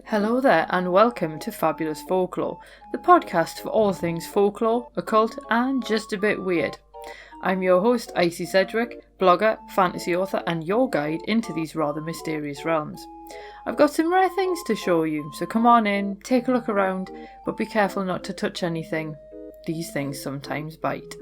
Hello there and welcome to Fabulous Folklore, the podcast for all things folklore, occult and just a bit weird. I'm your host Icy Sedgwick, blogger, fantasy author and your guide into these rather mysterious realms. I've got some rare things to show you, so come on in, take a look around, but be careful not to touch anything. These things sometimes bite.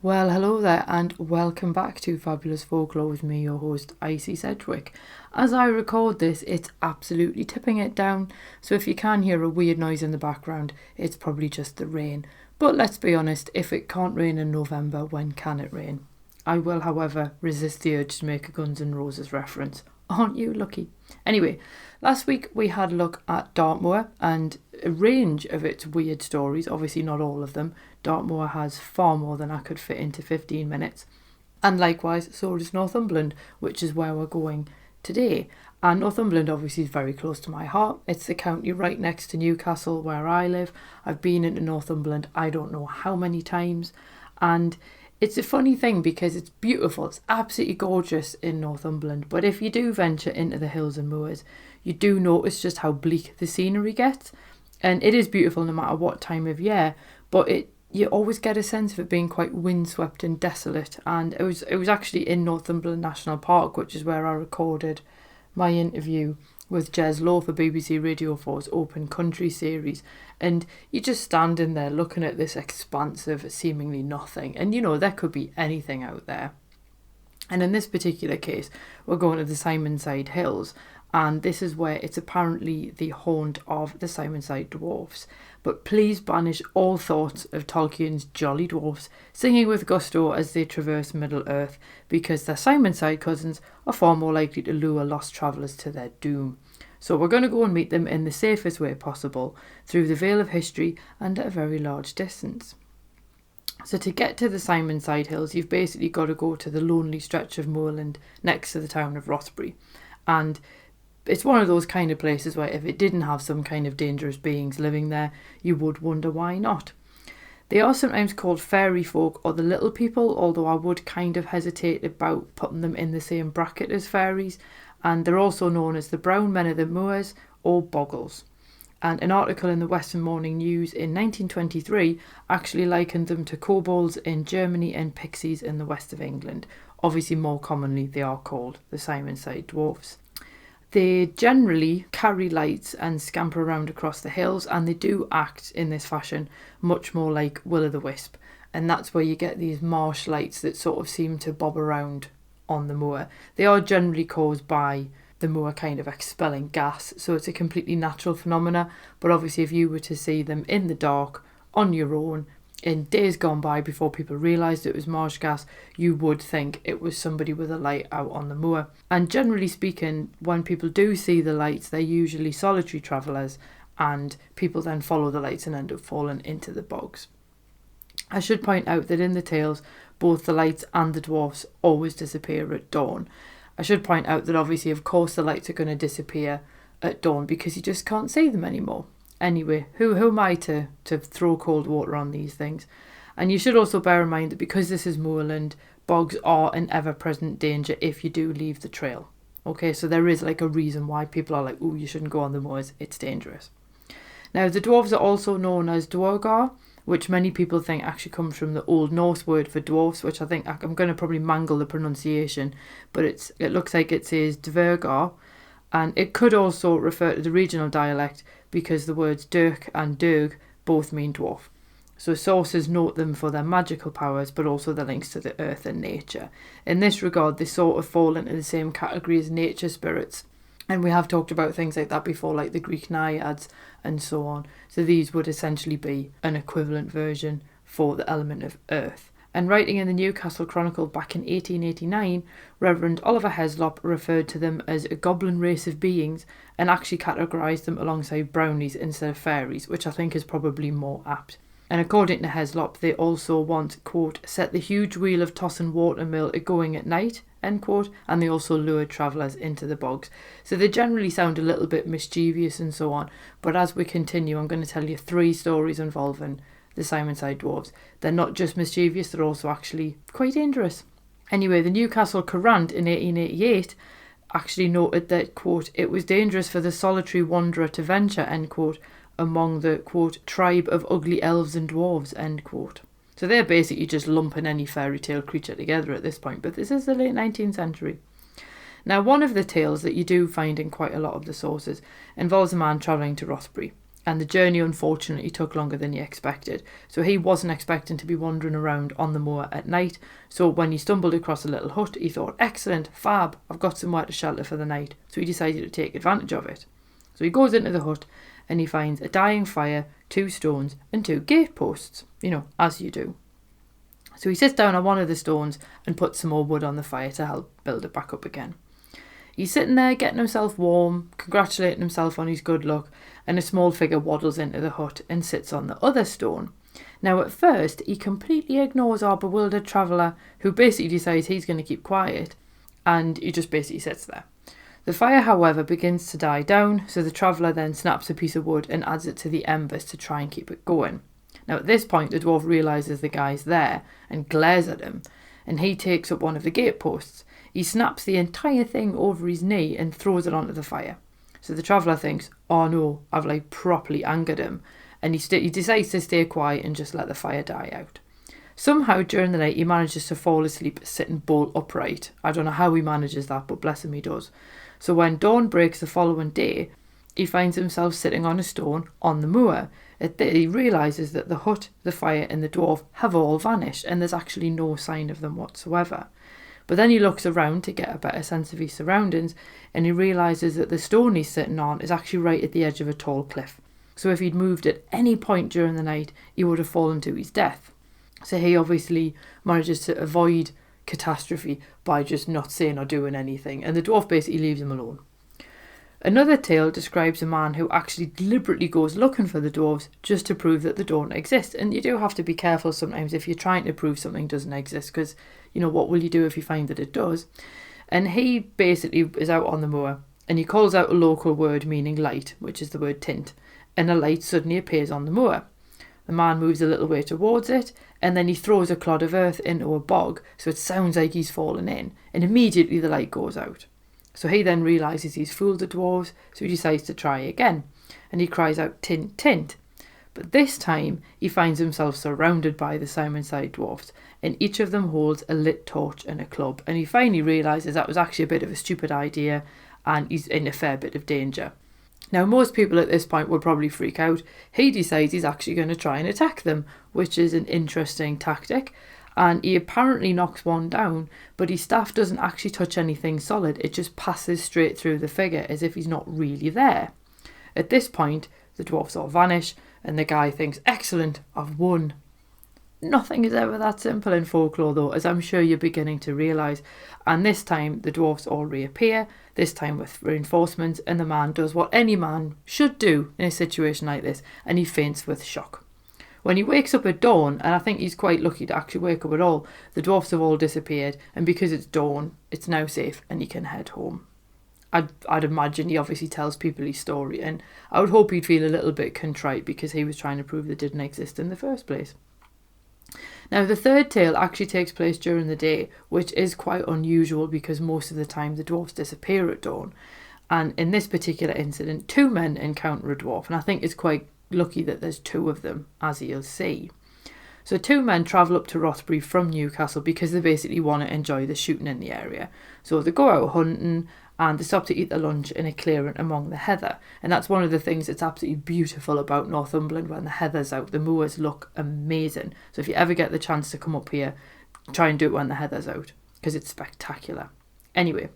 Well, hello there and welcome back to Fabulous Folklore with me, your host, Icy Sedgwick. As I record this, it's absolutely tipping it down, so if you can hear a weird noise in the background, it's probably just the rain. But let's be honest, if it can't rain in November, when can it rain? I will, however, resist the urge to make a Guns N' Roses reference. Aren't you lucky? Anyway, last week we had a look at Dartmoor and a range of its weird stories, obviously not all of them. Dartmoor has far more than I could fit into 15 minutes. And likewise, so does Northumberland, which is where we're going today. And Northumberland obviously is very close to my heart. It's the county right next to Newcastle where I live. I've been into Northumberland I don't know how many times. And it's a funny thing because it's beautiful. It's absolutely gorgeous in Northumberland. But if you do venture into the hills and moors, you do notice just how bleak the scenery gets. And it is beautiful no matter what time of year. But you always get a sense of it being quite windswept and desolate. And it was actually in Northumberland National Park, which is where I recorded my interview with Jez Lowe for BBC Radio 4's Open Country series. And you're just standing there looking at this expanse of seemingly nothing. And there could be anything out there. And in this particular case, we're going to the Simonside Hills. And this is where it's apparently the haunt of the Simonside Dwarfs. But please banish all thoughts of Tolkien's jolly dwarfs singing with gusto as they traverse Middle-earth, because their Simonside cousins are far more likely to lure lost travellers to their doom. So we're going to go and meet them in the safest way possible, through the veil of history and at a very large distance. So to get to the Simonside Hills, you've basically got to go to the lonely stretch of moorland next to the town of Rothbury. And it's one of those kind of places where if it didn't have some kind of dangerous beings living there, you would wonder why not. They are sometimes called fairy folk or the little people, although I would kind of hesitate about putting them in the same bracket as fairies. And they're also known as the brown men of the moors or boggles. And an article in the Western Morning News in 1923 actually likened them to kobolds in Germany and pixies in the west of England. Obviously, more commonly, they are called the Simonside Dwarfs. They generally carry lights and scamper around across the hills, and they do act in this fashion much more like will-o'-the-wisp. And that's where you get these marsh lights that sort of seem to bob around on the moor. They are generally caused by the moor kind of expelling gas, so it's a completely natural phenomena. But obviously if you were to see them in the dark, on your own, in days gone by before people realised it was marsh gas, you would think it was somebody with a light out on the moor. And generally speaking, when people do see the lights, they're usually solitary travellers, and people then follow the lights and end up falling into the bogs. I should point out that in the tales, both the lights and the dwarfs always disappear at dawn. I should point out that obviously, of course, the lights are going to disappear at dawn because you just can't see them anymore. Anyway, who am I to throw cold water on these things? And you should also bear in mind that because this is moorland, bogs are an ever-present danger if you do leave the trail. Okay, so there is like a reason why people are like, you shouldn't go on the moors, it's dangerous. Now, the dwarves are also known as dwargar, which many people think actually comes from the Old Norse word for dwarfs, which I think I'm going to probably mangle the pronunciation, but it looks like it says dvergar. And it could also refer to the regional dialect because the words dirk and derg both mean dwarf. So sources note them for their magical powers, but also their links to the earth and nature. In this regard, they sort of fall into the same category as nature spirits. And we have talked about things like that before, like the Greek naiads and so on. So these would essentially be an equivalent version for the element of earth. And writing in the Newcastle Chronicle back in 1889, Reverend Oliver Heslop referred to them as a goblin race of beings and actually categorised them alongside brownies instead of fairies, which I think is probably more apt. And according to Heslop, they also want, quote, set the huge wheel of Tossin watermill a-going at night, end quote, and they also lure travellers into the bogs. So they generally sound a little bit mischievous and so on, but as we continue, I'm going to tell you 3 stories involving the Simonside Dwarfs. They're not just mischievous, they're also actually quite dangerous. Anyway, the Newcastle Courant in 1888 actually noted that, quote, it was dangerous for the solitary wanderer to venture, end quote, among the, quote, tribe of ugly elves and dwarves, end quote. So they're basically just lumping any fairy tale creature together at this point, but this is the late 19th century. Now, one of the tales that you do find in quite a lot of the sources involves a man travelling to Rothbury, and the journey unfortunately took longer than he expected. So he wasn't expecting to be wandering around on the moor at night, so when he stumbled across a little hut, he thought, excellent, fab, I've got somewhere to shelter for the night. So he decided to take advantage of it. So he goes into the hut and he finds a dying fire, 2 stones and 2 gateposts, as you do. So he sits down on one of the stones and puts some more wood on the fire to help build it back up again. He's sitting there getting himself warm, congratulating himself on his good luck, and a small figure waddles into the hut and sits on the other stone. Now at first he completely ignores our bewildered traveller, who basically decides he's going to keep quiet, and he just basically sits there. The fire, however, begins to die down, so the traveller then snaps a piece of wood and adds it to the embers to try and keep it going. Now at this point the dwarf realises the guy's there and glares at him, and he takes up one of the gateposts. He snaps the entire thing over his knee and throws it onto the fire. So the traveller thinks, oh no, I've properly angered him, and he decides to stay quiet and just let the fire die out. Somehow during the night he manages to fall asleep sitting bolt upright. I don't know how he manages that, but bless him, he does. So when dawn breaks the following day, he finds himself sitting on a stone on the moor. He realises that the hut, the fire and the dwarf have all vanished, and there's actually no sign of them whatsoever. But then he looks around to get a better sense of his surroundings, and he realises that the stone he's sitting on is actually right at the edge of a tall cliff. So if he'd moved at any point during the night, he would have fallen to his death. So he obviously manages to avoid catastrophe by just not saying or doing anything, and the dwarf basically leaves him alone. Another tale describes a man who actually deliberately goes looking for the dwarves just to prove that they don't exist. And you do have to be careful sometimes if you're trying to prove something doesn't exist, because, what will you do if you find that it does? And he basically is out on the moor and he calls out a local word meaning light, which is the word tint, and a light suddenly appears on the moor. The man moves a little way towards it, and then he throws a clod of earth into a bog, so it sounds like he's fallen in, and immediately the light goes out. So he then realises he's fooled the dwarves, so he decides to try again, and he cries out, tint, tint. But this time he finds himself surrounded by the Simonside Dwarfs, and each of them holds a lit torch and a club, and he finally realises that was actually a bit of a stupid idea, and he's in a fair bit of danger. Now most people at this point would probably freak out. He decides he's actually going to try and attack them, which is an interesting tactic, and he apparently knocks one down, but his staff doesn't actually touch anything solid, it just passes straight through the figure as if he's not really there. At this point the dwarfs all vanish, and the guy thinks, excellent, I've won. Nothing is ever that simple in folklore though, as I'm sure you're beginning to realise, and this time the dwarfs all reappear, this time with reinforcements, and the man does what any man should do in a situation like this, and he faints with shock. When he wakes up at dawn, and I think he's quite lucky to actually wake up at all, the dwarfs have all disappeared, and because it's dawn, it's now safe and he can head home. I'd imagine he obviously tells people his story, and I would hope he'd feel a little bit contrite because he was trying to prove they didn't exist in the first place. Now the third tale actually takes place during the day, which is quite unusual because most of the time the dwarfs disappear at dawn. And in this particular incident, 2 men encounter a dwarf, and I think it's quite lucky that there's 2 of them, as you'll see. So 2 men travel up to Rothbury from Newcastle because they basically want to enjoy the shooting in the area. So they go out hunting and they stop to eat their lunch in a clearing among the heather. And that's one of the things that's absolutely beautiful about Northumberland. When the heather's out, the moors look amazing. So if you ever get the chance to come up here, try and do it when the heather's out, because it's spectacular. Anyway,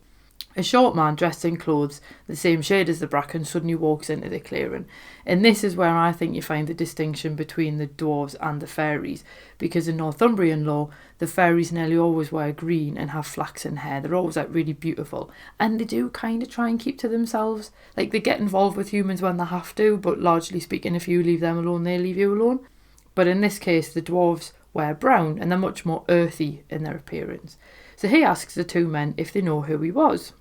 a short man dressed in clothes the same shade as the bracken suddenly walks into the clearing, and this is where I think you find the distinction between the dwarves and the fairies, because in Northumbrian lore the fairies nearly always wear green and have flaxen hair. They're always really beautiful, and they do kind of try and keep to themselves. They get involved with humans when they have to, but largely speaking, if you leave them alone, they leave you alone. But in this case the dwarves wear brown and they're much more earthy in their appearance. So he asks the 2 men if they know who he was.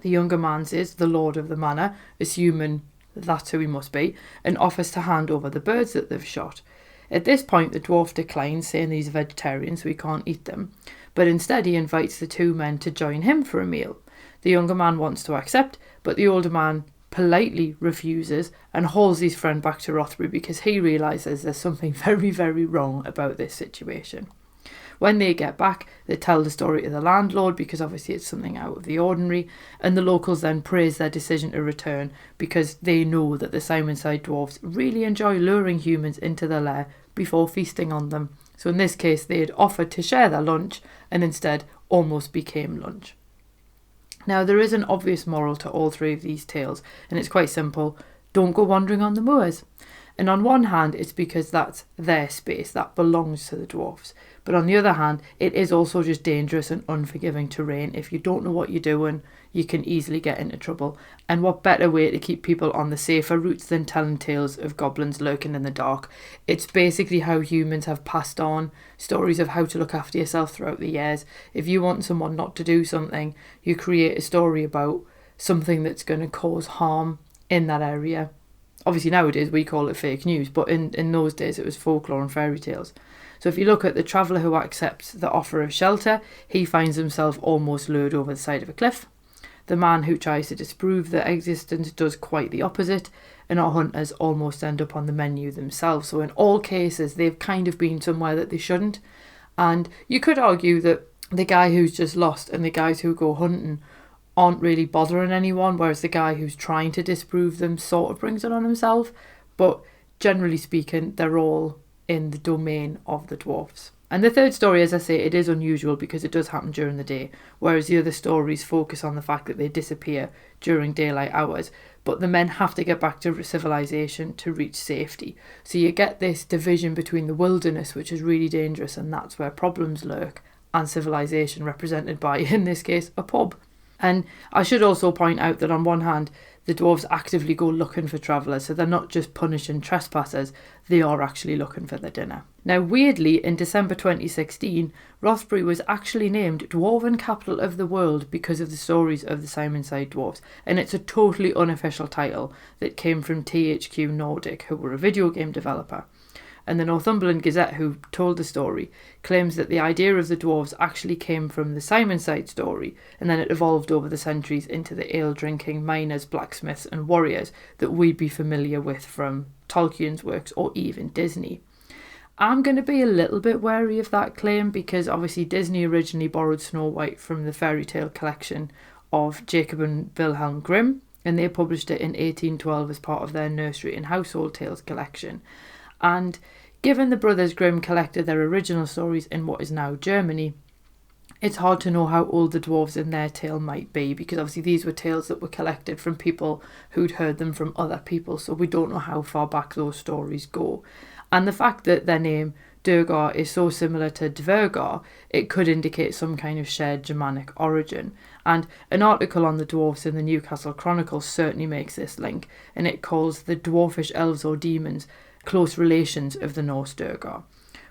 The younger man says the lord of the manor, assuming that's who he must be, and offers to hand over the birds that they've shot. At this point the dwarf declines, saying he's a vegetarian so he can't eat them, but instead he invites the 2 men to join him for a meal. The younger man wants to accept, but the older man politely refuses and hauls his friend back to Rothbury because he realises there's something very, very wrong about this situation. When they get back, they tell the story to the landlord because obviously it's something out of the ordinary, and the locals then praise their decision to return because they know that the Simonside Dwarfs really enjoy luring humans into their lair before feasting on them. So in this case, they had offered to share their lunch and instead almost became lunch. Now, there is an obvious moral to all three of these tales, and it's quite simple. Don't go wandering on the moors. And on one hand, it's because that's their space, that belongs to the dwarfs. But on the other hand, it is also just dangerous and unforgiving terrain. If you don't know what you're doing, you can easily get into trouble. And what better way to keep people on the safer routes than telling tales of goblins lurking in the dark? It's basically how humans have passed on stories of how to look after yourself throughout the years. If you want someone not to do something, you create a story about something that's going to cause harm in that area. Obviously nowadays we call it fake news, but in those days it was folklore and fairy tales. So if you look at the traveller who accepts the offer of shelter, he finds himself almost lured over the side of a cliff. The man who tries to disprove their existence does quite the opposite, and our hunters almost end up on the menu themselves. So in all cases, they've kind of been somewhere that they shouldn't. And you could argue that the guy who's just lost and the guys who go hunting aren't really bothering anyone, whereas the guy who's trying to disprove them sort of brings it on himself. But generally speaking, they're all in the domain of the dwarfs. And the third story, as I say, it is unusual because it does happen during the day, whereas the other stories focus on the fact that they disappear during daylight hours, but the men have to get back to civilization to reach safety. So you get this division between the wilderness, which is really dangerous, and that's where problems lurk, and civilization, represented by, in this case, a pub. And I should also point out that on one hand, the dwarves actively go looking for travellers, so they're not just punishing trespassers, they are actually looking for their dinner. Now, weirdly, in December 2016, Rothbury was actually named Dwarven Capital of the World because of the stories of the Simonside Dwarfs, and it's a totally unofficial title that came from THQ Nordic, who were a video game developer. And the Northumberland Gazette, who told the story, claims that the idea of the dwarves actually came from the Simonside story, and then it evolved over the centuries into the ale-drinking miners, blacksmiths and warriors that we'd be familiar with from Tolkien's works or even Disney. I'm going to be a little bit wary of that claim because obviously Disney originally borrowed Snow White from the fairy tale collection of Jacob and Wilhelm Grimm, and they published it in 1812 as part of their nursery and household tales collection. And given the brothers Grimm collected their original stories in what is now Germany, it's hard to know how old the dwarves in their tale might be, because obviously these were tales that were collected from people who'd heard them from other people, so we don't know how far back those stories go. And the fact that their name, Durgar, is so similar to Dvergar, it could indicate some kind of shared Germanic origin. And an article on the dwarfs in the Newcastle Chronicle certainly makes this link, and it calls the dwarfish elves or demons close relations of the Norse Durgar.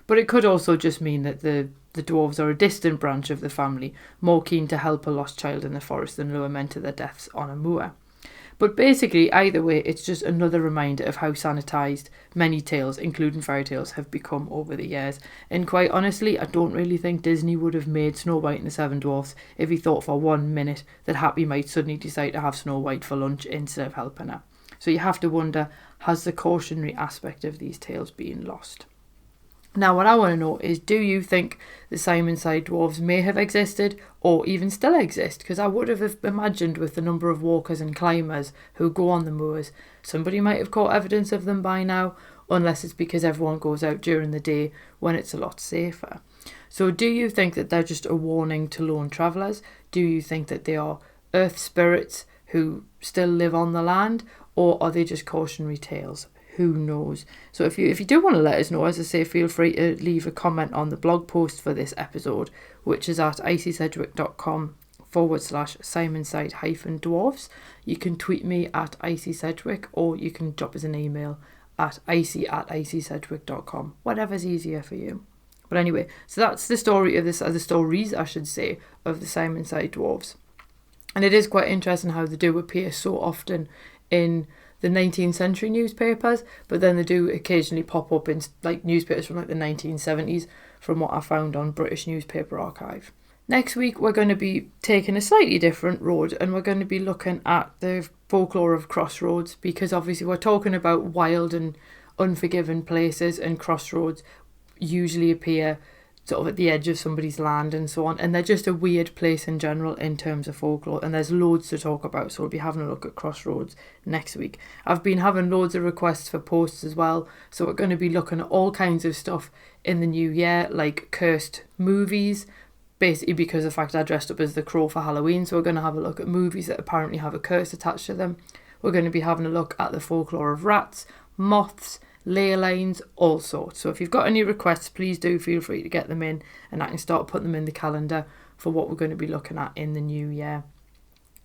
But it could also just mean that the dwarves are a distant branch of the family, more keen to help a lost child in the forest than lure men to their deaths on a moor. But basically, either way, it's just another reminder of how sanitised many tales, including fairy tales, have become over the years. And quite honestly, I don't really think Disney would have made Snow White and the Seven Dwarfs if he thought for 1 minute that Happy might suddenly decide to have Snow White for lunch instead of helping her. So you have to wonder, has the cautionary aspect of these tales been lost? Now, what I want to know is, do you think the Simonside Dwarfs may have existed or even still exist? Because I would have imagined with the number of walkers and climbers who go on the moors, somebody might have caught evidence of them by now, unless it's because everyone goes out during the day when it's a lot safer. So do you think that they're just a warning to lone travellers? Do you think that they are earth spirits who still live on the land? Or are they just cautionary tales? Who knows? So if you do want to let us know, as I say, feel free to leave a comment on the blog post for this episode, which is at icysedgwick.com/Simonside-Dwarfs. You can tweet me at icysedgwick, or you can drop us an email at icy@icysedgwick.com. Whatever's easier for you. But anyway, so that's the story of this, the stories, I should say, of the Simonside Dwarfs. And it is quite interesting how they do appear so often in the 19th century newspapers, but then they do occasionally pop up in like newspapers from like the 1970s, from what I found on British Newspaper Archive. Next week, we're going to be taking a slightly different road, and we're going to be looking at the folklore of crossroads, because obviously we're talking about wild and unforgiving places, and crossroads usually appear sort of at the edge of somebody's land and so on, and they're just a weird place in general in terms of folklore, and there's loads to talk about, so we'll be having a look at crossroads next week. I've been having loads of requests for posts as well, so we're going to be looking at all kinds of stuff in the new year, like cursed movies, basically because of the fact I dressed up as the Crow for Halloween, so we're going to have a look at movies that apparently have a curse attached to them. We're going to be having a look at the folklore of rats, moths, ley lines, all sorts. So if you've got any requests, please do feel free to get them in, and I can start putting them in the calendar for what we're going to be looking at in the new year.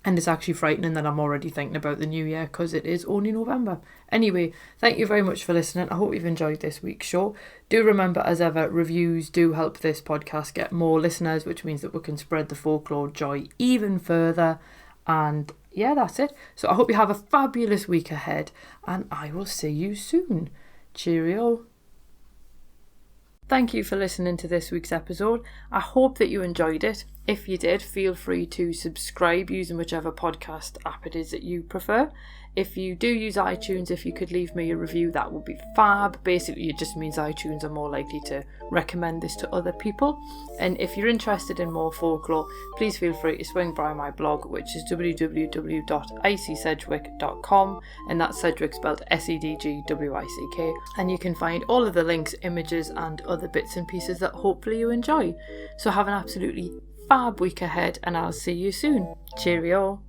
And it's actually frightening that I'm already thinking about the new year because it is only November. Anyway, thank you very much for listening. I hope you've enjoyed this week's show. Do remember, as ever, reviews do help this podcast get more listeners, which means that we can spread the folklore joy even further. And yeah, that's it. So I hope you have a fabulous week ahead, and I will see you soon. Cheerio. Thank you for listening to this week's episode. I hope that you enjoyed it. If you did, feel free to subscribe using whichever podcast app it is that you prefer. If you do use iTunes, if you could leave me a review, that would be fab. Basically, it just means iTunes are more likely to recommend this to other people. And if you're interested in more folklore, please feel free to swing by my blog, which is www.icsedgwick.com, and that's Sedgwick spelled Sedgwick. And you can find all of the links, images, and other bits and pieces that hopefully you enjoy. So have an absolutely fab week ahead, and I'll see you soon. Cheerio.